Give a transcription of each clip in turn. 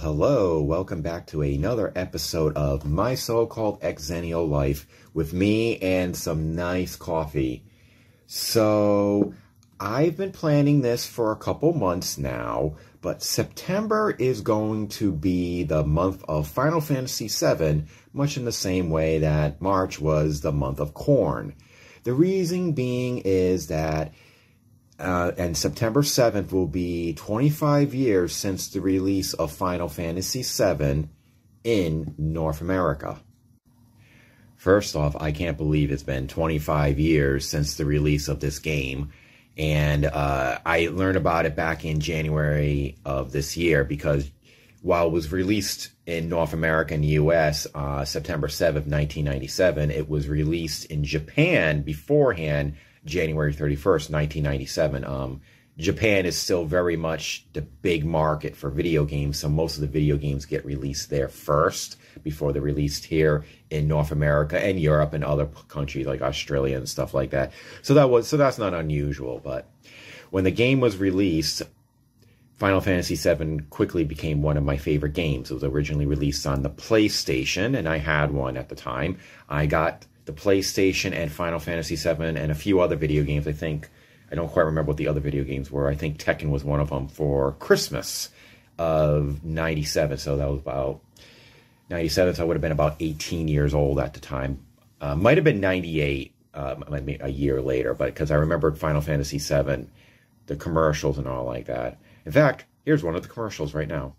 Hello, welcome back to another episode of my so-called Xennial life with me and some nice coffee. So, I've been planning this for a couple months now, but September is going to be the month of Final Fantasy VII, much in the same way that March was the month of corn. The reason being is that and September 7th will be 25 years since the release of Final Fantasy VII in North America. First off, I can't believe it's been 25 years since the release of this game. And I learned about it back in January of this year because while it was released in North America and the US September 7th, 1997, it was released in Japan beforehand, January 31st, 1997. Japan is still very much the big market for video games, so most of the video games get released there first before they're released here in North America and Europe and other countries like Australia and stuff like that. So that's not unusual. But when the game was released, Final Fantasy VII quickly became one of my favorite games. It was originally released on the PlayStation, and I had one at the time. I got the PlayStation and Final Fantasy VII and a few other video games. I don't quite remember what the other video games were. I think Tekken was one of them for Christmas of 97. So that was about 97. So I would have been about 18 years old at the time. Might have been 98, a year later, but because I remembered Final Fantasy VII, the commercials and all like that. In fact, here's one of the commercials right now.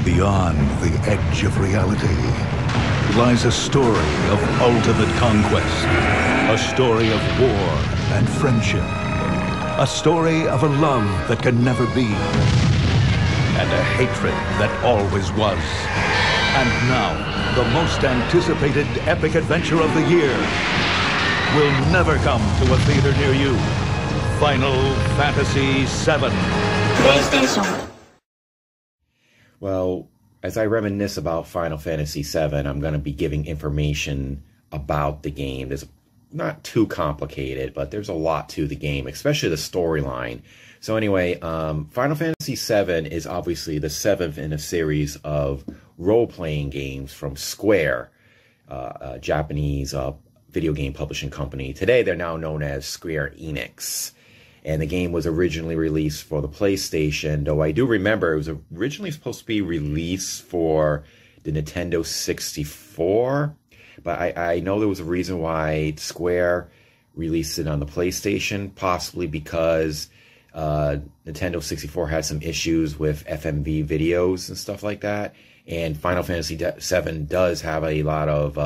Beyond the edge of reality lies a story of ultimate conquest, a story of war and friendship, a story of a love that can never be, and a hatred that always was. And now, the most anticipated epic adventure of the year will never come to a theater near you. Final Fantasy VII. PlayStation. Well, as I reminisce about Final Fantasy VII, I'm going to be giving information about the game. It's not too complicated, but there's a lot to the game, especially the storyline. So anyway, Final Fantasy VII is obviously the seventh in a series of role-playing games from Square, a Japanese video game publishing company. Today, they're now known as Square Enix. And the game was originally released for the PlayStation, though I do remember it was originally supposed to be released for the Nintendo 64. But I know there was a reason why Square released it on the PlayStation, possibly because Nintendo 64 had some issues with FMV videos and stuff like that. And Final Fantasy VII does have a lot of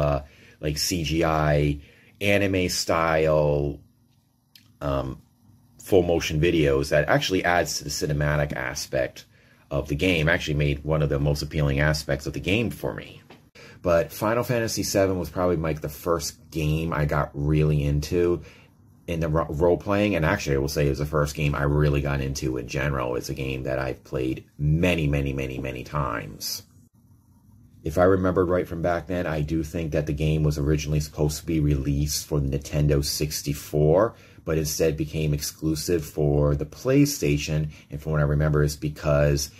like CGI, anime-style full motion videos that actually adds to the cinematic aspect of the game. Actually made one of the most appealing aspects of the game for me. But Final Fantasy VII was probably like the first game I got really into in the role-playing. And actually, I will say it was the first game I really got into in general. It's a game that I've played many, many, many, many times. If I remembered right from back then, I do think that the game was originally supposed to be released for the Nintendo 64, but instead became exclusive for the PlayStation. And from what I remember, it's because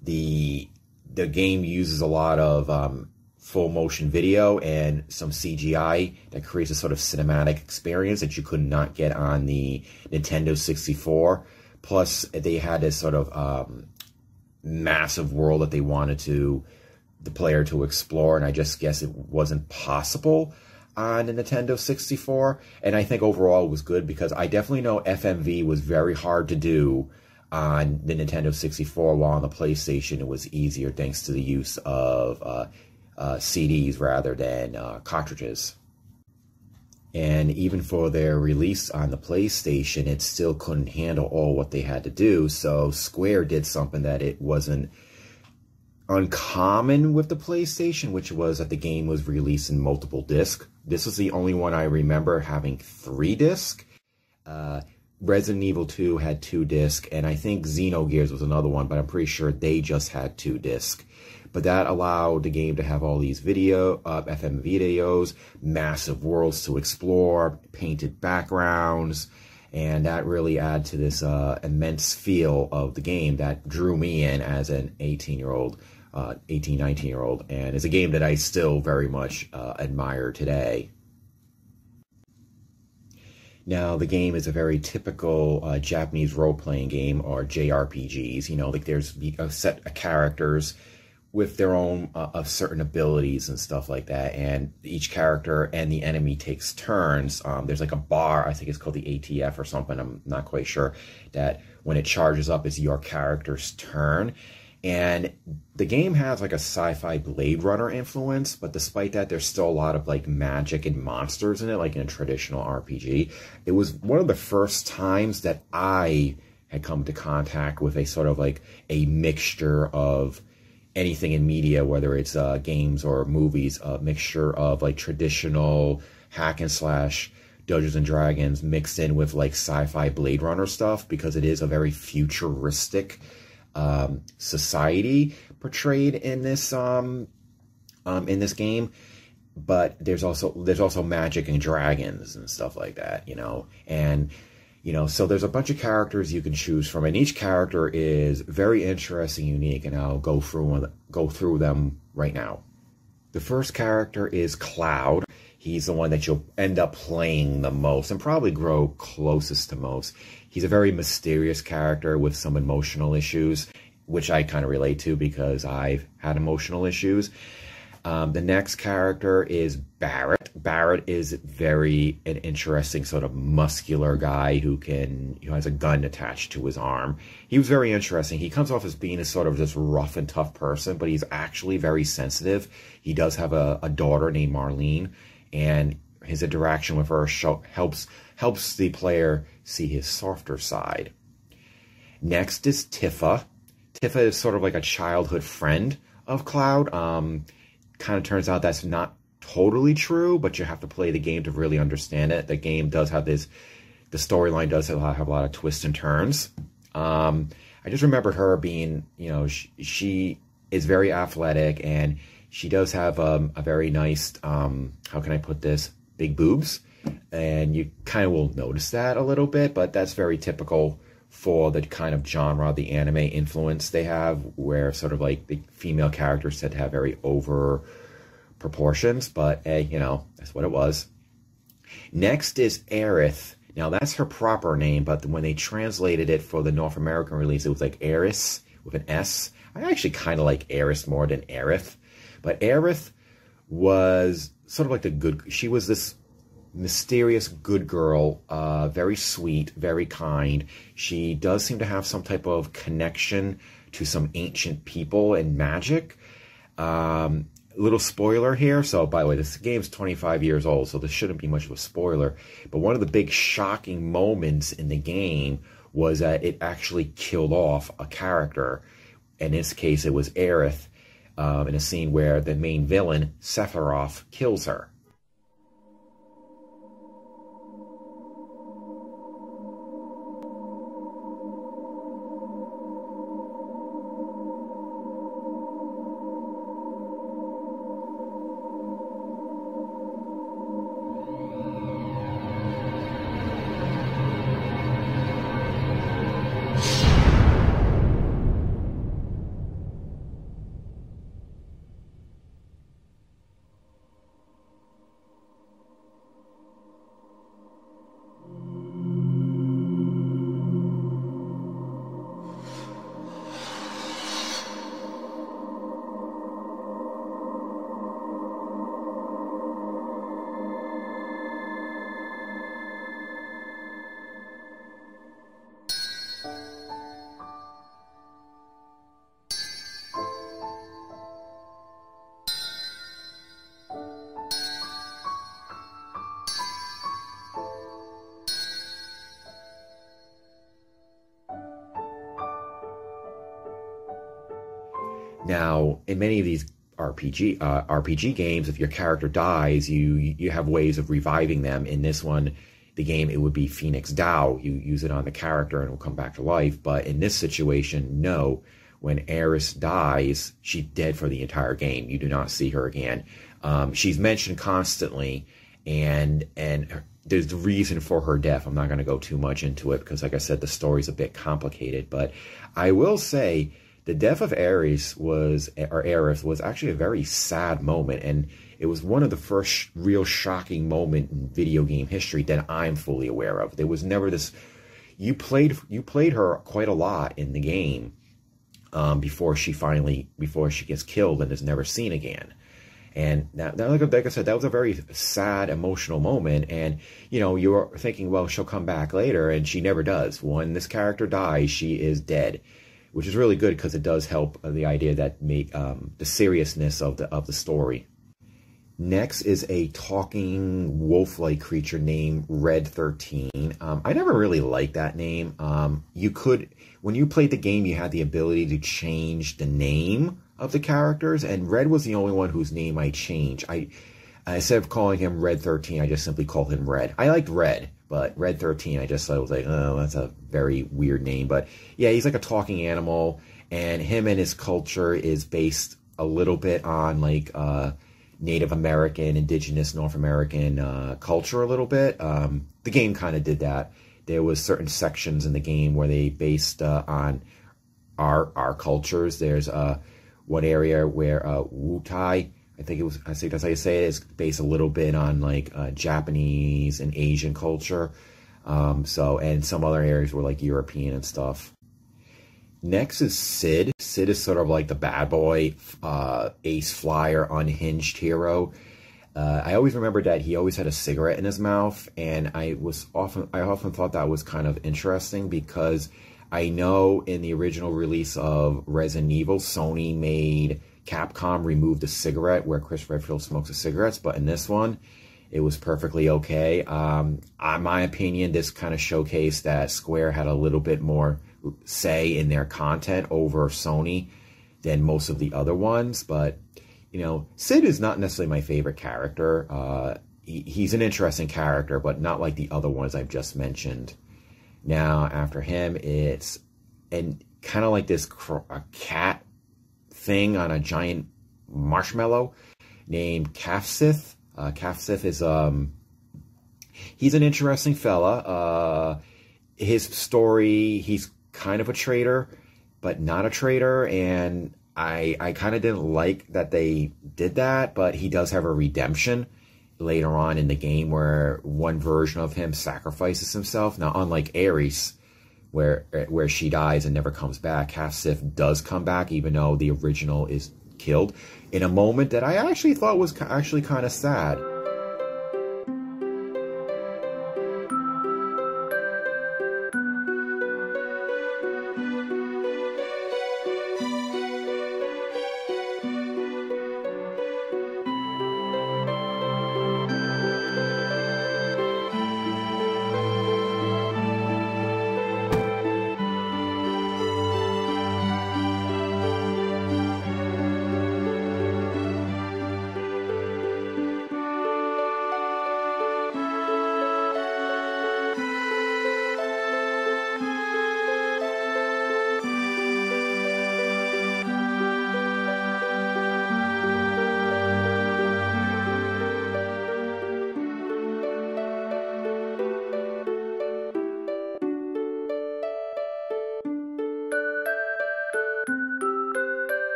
the game uses a lot of full motion video and some CGI that creates a sort of cinematic experience that you could not get on the Nintendo 64. Plus, they had this sort of massive world that they wanted the player to explore, and I just guess it wasn't possible on the Nintendo 64. And I think overall it was good because I definitely know FMV was very hard to do on the Nintendo 64, while on the PlayStation it was easier thanks to the use of CDs rather than cartridges. And even for their release on the PlayStation, it still couldn't handle all what they had to do. So Square did something that it wasn't uncommon with the PlayStation, which was that the game was released in multiple discs. This was the only one I remember having 3 discs. Resident Evil 2 had 2 discs, and I think Xenogears was another one, but I'm pretty sure they just had 2 discs. But that allowed the game to have all these FM videos, massive worlds to explore, painted backgrounds, And that really added to this immense feel of the game that drew me in as an 19-year-old, and it's a game that I still very much admire today. Now, the game is a very typical Japanese role-playing game, or JRPGs. You know, like there's a set of characters with their own certain abilities and stuff like that, and each character and the enemy takes turns. There's like a bar, I think it's called the ATF or something, I'm not quite sure, that when it charges up is your character's turn. And the game has like a sci-fi Blade Runner influence, but despite that, there's still a lot of like magic and monsters in it, like in a traditional RPG. It was one of the first times that I had come to contact with a sort of like a mixture of anything in media, whether it's games or movies, a mixture of like traditional hack and slash Dungeons and Dragons mixed in with like sci-fi Blade Runner stuff, because it is a very futuristic society portrayed in this game, but there's also magic and dragons and stuff like that, you know, and you know, so there's a bunch of characters you can choose from, and each character is very interesting, unique, and I'll go through them right now. The first character is Cloud. He's the one that you'll end up playing the most and probably grow closest to most. He's a very mysterious character with some emotional issues, which I kind of relate to because I've had emotional issues. The next character is Barrett. Barrett is an interesting sort of muscular guy who has a gun attached to his arm. He was very interesting. He comes off as being a sort of this rough and tough person, but he's actually very sensitive. He does have a daughter named Marlene, and his interaction with her helps the player see his softer side. Next is Tifa. Tifa is sort of like a childhood friend of Cloud. Kind of turns out that's not totally true, but you have to play the game to really understand it. The game does have the storyline does have a lot of twists and turns. I just remembered her being, you know, she is very athletic, and she does have a very nice, how can I put this, big boobs, and you kind of will notice that a little bit, but that's very typical for the kind of genre, the anime influence they have, where sort of like the female characters tend to have very over proportions, but hey, you know, that's what it was. Next is Aerith. Now that's her proper name, but when they translated it for the North American release, it was like Aeris with an S. I actually kind of like Aeris more than Aerith, but Aerith was sort of like she was this mysterious good girl, very sweet, very kind. She does seem to have some type of connection to some ancient people and magic. Little spoiler here. So, by the way, this game's 25 years old, so this shouldn't be much of a spoiler. But one of the big shocking moments in the game was that it actually killed off a character. In this case, it was Aerith, in a scene where the main villain, Sephiroth, kills her. Now, in many of these RPG games, if your character dies, you have ways of reviving them. In this one, the game, it would be Phoenix Dow. You use it on the character and it will come back to life. But in this situation, no. When Aerith dies, she's dead for the entire game. You do not see her again. She's mentioned constantly, and there's the reason for her death. I'm not going to go too much into it because, like I said, the story's a bit complicated. But I will say the death of Aerith was actually a very sad moment, and it was one of the first real shocking moment in video game history that I'm fully aware of. There was never this. You played her quite a lot in the game before she gets killed and is never seen again. And that, like I said, that was a very sad, emotional moment. And, you know, you're thinking, well, she'll come back later, and she never does. When this character dies, she is dead, which is really good because it does help the idea that the seriousness of the story. Next is a talking wolf-like creature named Red 13. I never really liked that name. When you played the game, you had the ability to change the name of the characters, and Red was the only one whose name I changed. Instead of calling him Red 13, I just simply called him Red. I liked Red, but Red 13, I just thought it was like, oh, that's a very weird name. But yeah, he's like a talking animal, and him and his culture is based a little bit on like Native American, indigenous North American culture a little bit. The game kind of did that. There was certain sections in the game where they based on our cultures. There's one area where Wutai, I think that's how you say it, is based a little bit on like Japanese and Asian culture. And some other areas were like European and stuff. Next is Sid. Sid is sort of like the bad boy, ace flyer, unhinged hero. I always remember that he always had a cigarette in his mouth, and I often thought that was kind of interesting because I know in the original release of Resident Evil, Sony made Capcom remove the cigarette where Chris Redfield smokes the cigarettes, but in this one, it was perfectly okay. In my opinion, this kind of showcased that Square had a little bit more say in their content over Sony than most of the other ones, but you know, Sid is not necessarily my favorite character. He's an interesting character, but not like the other ones I've just mentioned. Now, after him, it's kind of like this a cat thing on a giant marshmallow named Kafsith. Kafsith is he's an interesting fella. His story, he's kind of a traitor, but not a traitor, and I kind of didn't like that they did that, but he does have a redemption later on in the game where one version of him sacrifices himself. Now, unlike Aerith, where she dies and never comes back, Half-Sith does come back, even though the original is killed, in a moment that I actually thought was actually kind of sad.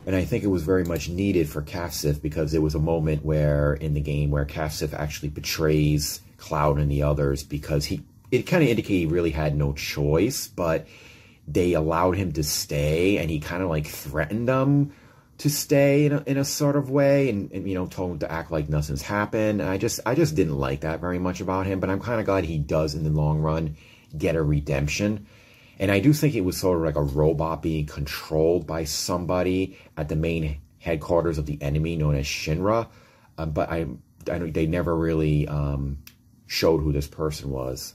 And I think it was very much needed for Kafsith because there was a moment where in the game where Kafsith actually betrays Cloud and the others because it kind of indicated he really had no choice, but they allowed him to stay, and he kind of like threatened them to stay in a sort of way, and you know, told him to act like nothing's happened. And I just didn't like that very much about him, but I'm kind of glad he does in the long run get a redemption. And I do think it was sort of like a robot being controlled by somebody at the main headquarters of the enemy known as Shinra. But I know they never really showed who this person was.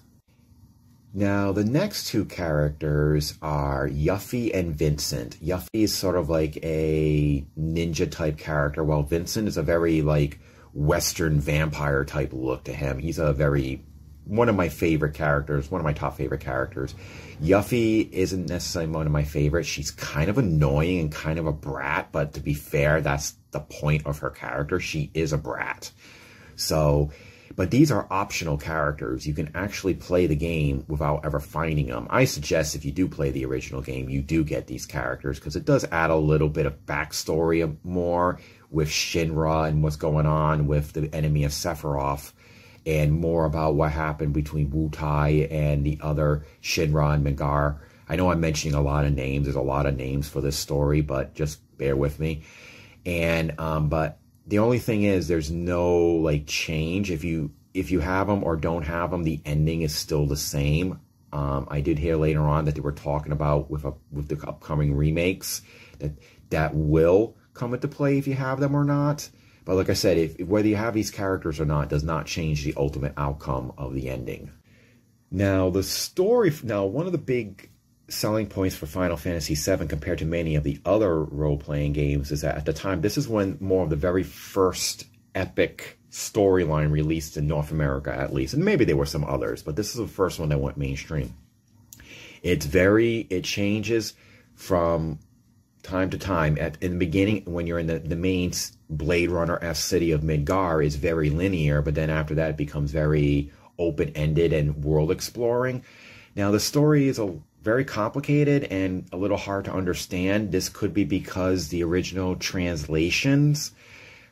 Now, the next two characters are Yuffie and Vincent. Yuffie is sort of like a ninja-type character, while Vincent is a very, like, Western vampire-type look to him. He's one of my favorite characters, one of my top favorite characters. Yuffie isn't necessarily one of my favorites. She's kind of annoying and kind of a brat, but to be fair, that's the point of her character. She is a brat. So... But these are optional characters. You can actually play the game without ever finding them. I suggest if you do play the original game, you do get these characters, because it does add a little bit of backstory more with Shinra and what's going on with the enemy of Sephiroth, and more about what happened between Wutai and the other Shinra and Megar. I know I'm mentioning a lot of names. There's a lot of names for this story, but just bear with me. And but the only thing is, there's no like change. If you have them or don't have them, the ending is still the same. I did hear later on that they were talking about with the upcoming remakes that will come into play if you have them or not. But like I said, if whether you have these characters or not does not change the ultimate outcome of the ending. Now the story. Now one of the big selling points for Final Fantasy VII compared to many of the other role-playing games is that at the time, this is when more of the very first epic storyline released in North America, at least. And maybe there were some others, but this is the first one that went mainstream. It changes from time to time. In the beginning, when you're in the main Blade Runner-esque city of Midgar, is very linear, but then after that, it becomes very open-ended and world-exploring. Now, the story is very complicated and a little hard to understand. This could be because the original translations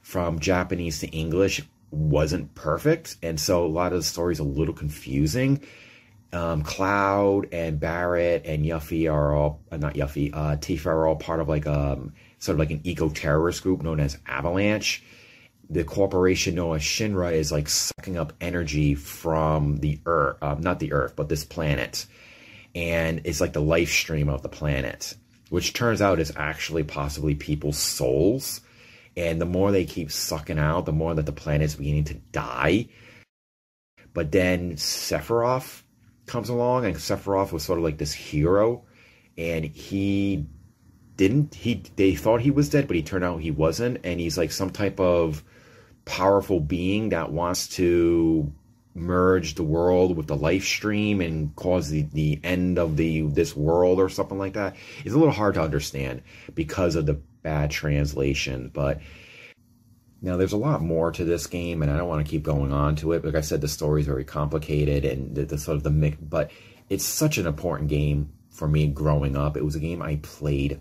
from Japanese to English wasn't perfect, and so a lot of the story is a little confusing. Cloud and Barrett and Yuffie are all, not Yuffie, Tifa are all part of like sort of like an eco-terrorist group known as Avalanche. The corporation known as Shinra is like sucking up energy from the Earth, not the Earth, but this planet. And it's like the life stream of the planet, which turns out is actually possibly people's souls. And the more they keep sucking out, the more that the planet's beginning to die. But then Sephiroth comes along, and Sephiroth was sort of like this hero. And they thought he was dead, but he turned out he wasn't. And he's like some type of powerful being that wants to merge the world with the life stream and cause the end of this world or something like that. It's a little hard to understand because of the bad translation, but now there's a lot more to this game, and I don't want to keep going on to it. Like I said, the story is very complicated, and the sort of the mix, but it's such an important game for me growing up. It was a game I played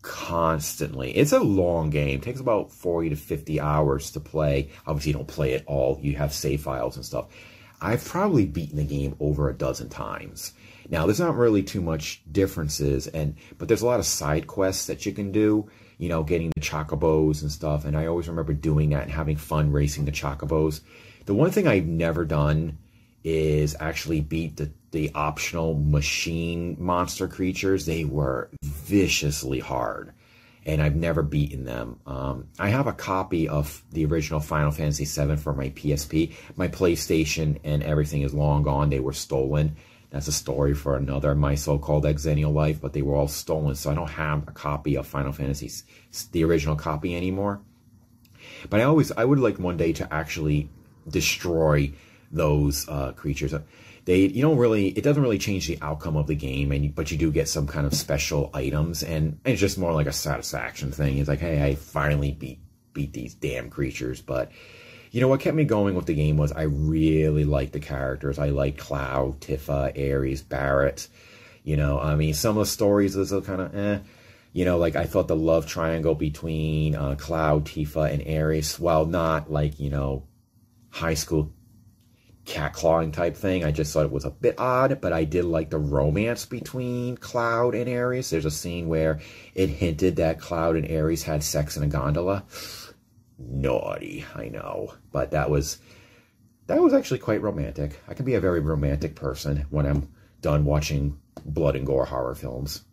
constantly. It's a long game. It takes about 40 to 50 hours to play. Obviously, you don't play it all. You have save files and stuff. I've probably beaten the game over a dozen times. Now, there's not really too much differences, but there's a lot of side quests that you can do, you know, getting the chocobos and stuff, and I always remember doing that and having fun racing the chocobos. The one thing I've never done is actually beat the optional machine monster creatures. They were viciously hard, and I've never beaten them. I have a copy of the original Final Fantasy VII for my PSP. My PlayStation and everything is long gone. They were stolen. That's a story for another, my so-called Xennial life, but they were all stolen, so I don't have a copy of Final Fantasy, the original copy anymore. But I would like one day to actually destroy those creatures. It doesn't really change the outcome of the game, but you do get some kind of special items, and it's just more like a satisfaction thing. It's like, hey, I finally beat these damn creatures. But you know what kept me going with the game was I really liked the characters. I liked Cloud, Tifa, Ares, Barrett. You know, I mean, some of the stories is kind of You know, like I thought the love triangle between Cloud, Tifa, and Ares, while not like, you know, high school cat clawing type thing, I just thought it was a bit odd, but I did like the romance between Cloud and Ares. There's a scene where it hinted that Cloud and Ares had sex in a gondola. Naughty, I know, but that was actually quite romantic. I can be a very romantic person when I'm done watching blood and gore horror films.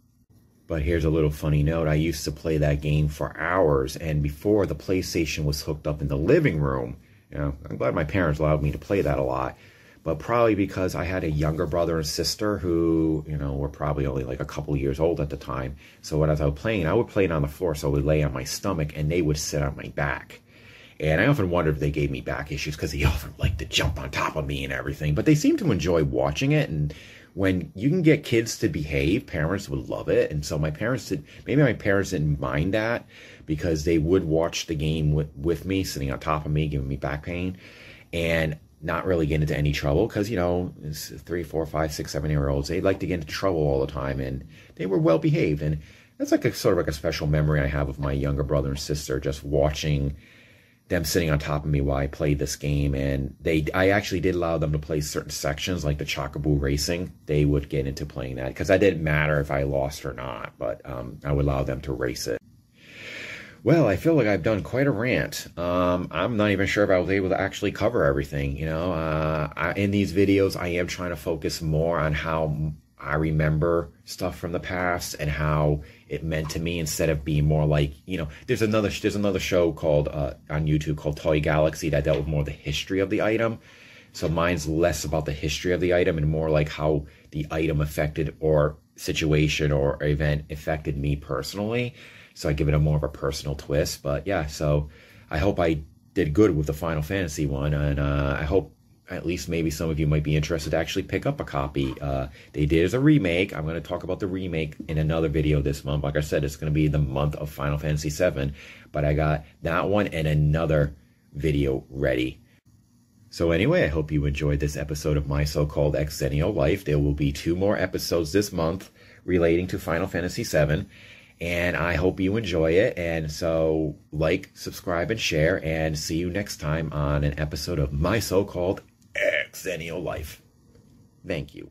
But here's a little funny note. I used to play that game for hours, and before the PlayStation was hooked up in the living room, you know, I'm glad my parents allowed me to play that a lot. but probably because I had a younger brother and sister who, you know, were probably only like a couple years old at the time. So when I was playing, I would play it on the floor, so I would lay on my stomach, and they would sit on my back. And I often wondered if they gave me back issues because they often like to jump on top of me and everything. But they seem to enjoy watching it. And when you can get kids to behave, parents would love it. And so my parents didn't mind that because they would watch the game with me, sitting on top of me, giving me back pain, and not really get into any trouble because, you know, it's 3, 4, 5, 6, 7-year-olds. They like to get into trouble all the time, and they were well behaved. And that's like a sort of like a special memory I have of my younger brother and sister, just watching them sitting on top of me while I played this game. And I actually did allow them to play certain sections, like the Chocobo racing. They would get into playing that because that didn't matter if I lost or not, but I would allow them to race it. Well, I feel like I've done quite a rant. I'm not even sure if I was able to actually cover everything. You know, in these videos, I am trying to focus more on how I remember stuff from the past and how it meant to me, instead of being more like, you know, there's another show called on YouTube called Toy Galaxy that dealt with more the history of the item. So mine's less about the history of the item and more like how the item affected or situation or event affected me personally. So I give it a more of a personal twist. But yeah, so I hope I did good with the Final Fantasy one, and I hope at least maybe some of you might be interested to actually pick up a copy. They did as a remake. I'm going to talk about the remake in another video this month. Like I said, it's going to be the month of Final Fantasy VII, but I got that one and another video ready. So anyway, I hope you enjoyed this episode of My So-Called Xennial Life. There will be 2 more episodes this month relating to Final Fantasy VII, and I hope you enjoy it. And so like, subscribe, and share, and see you next time on an episode of My So-Called Xennial Life. Thank you.